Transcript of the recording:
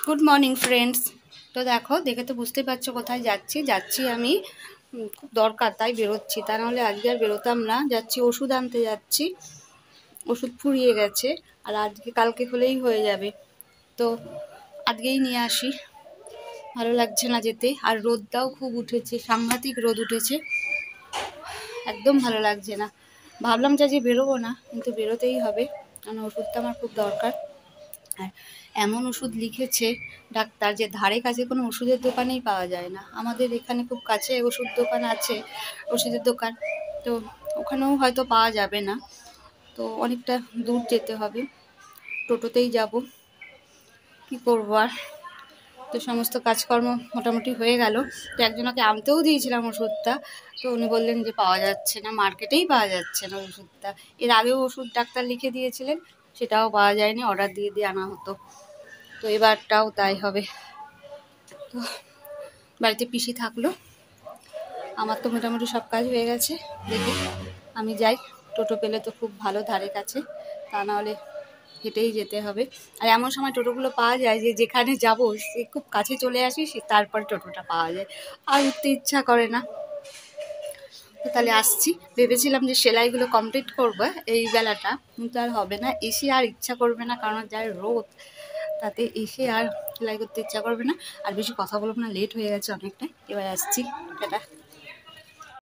Good morning friends. তো দেখে তো বুঝতে পারছো কোথায় যাচ্ছি আমি। খুব দরকার তাই বেরোচ্ছি, তা নাহলে আজকে আর বেরোতাম না। যাচ্ছি ওষুধ আনতে যাচ্ছি, ওষুধ ফুরিয়ে গেছে আর আজকে কালকে হলেই হয়ে যাবে। তো আজকেই নিয়ে আসি, ভালো লাগছে না যেতে। আর রোদটাও খুব উঠেছে, সাংঘাতিক রোদ উঠেছে, একদম ভালো লাগছে না। ভাবলাম যে আজকে বেরোবো না, কিন্তু বেরোতেই হবে, কারণ ওষুধটা আমার খুব দরকার। আর এমন ওষুধ লিখেছে ডাক্তার যে ধারে কাছে কোনো ওষুধের দোকানেই পাওয়া যায় না। আমাদের এখানে খুব কাছে ওষুধ দোকান আছে, ওষুধের দোকান, তো ওখানেও হয়তো পাওয়া যাবে না। তো অনেকটা দূর যেতে হবে, টোটোতেই যাব, কি করবো আর। তো সমস্ত কাজকর্ম মোটামুটি হয়ে গেল। তো একজনকে আনতেও দিয়েছিলাম ওষুধটা, তো উনি বললেন যে পাওয়া যাচ্ছে না, মার্কেটেই পাওয়া যাচ্ছে না ওষুধটা। এর আগেও ওষুধ ডাক্তার লিখে দিয়েছিলেন, সেটাও পাওয়া যায়নি, অর্ডার দিয়ে দিয়ে আনা হতো। তো এবারটাও তাই হবে। তো বাড়িতে পিসি থাকলো, আমার তো মোটামুটি সব কাজ হয়ে গেছে। দেখি আমি যাই, টোটো পেলে তো খুব ভালো ধারে কাছে, তা নাহলে হেঁটেই যেতে হবে। আর এমন সময় টোটোগুলো পাওয়া যায় যে যেখানে যাবো সে খুব কাছে চলে আসি, সে তারপর টোটোটা পাওয়া যায়, আর উঠতে ইচ্ছা করে না। তো তাহলে আসছি, ভেবেছিলাম যে সেলাইগুলো কমপ্লিট করবো এই বেলাটা, কিন্তু আর হবে না, এসে আর ইচ্ছা করবে না, কারণ যা রোদ, তাতে এসে আর সেলাই করতে ইচ্ছা করবে না। আর বেশি কথা বলবো না, লেট হয়ে গেছে অনেকটাই। এবার আসছি, টাটা।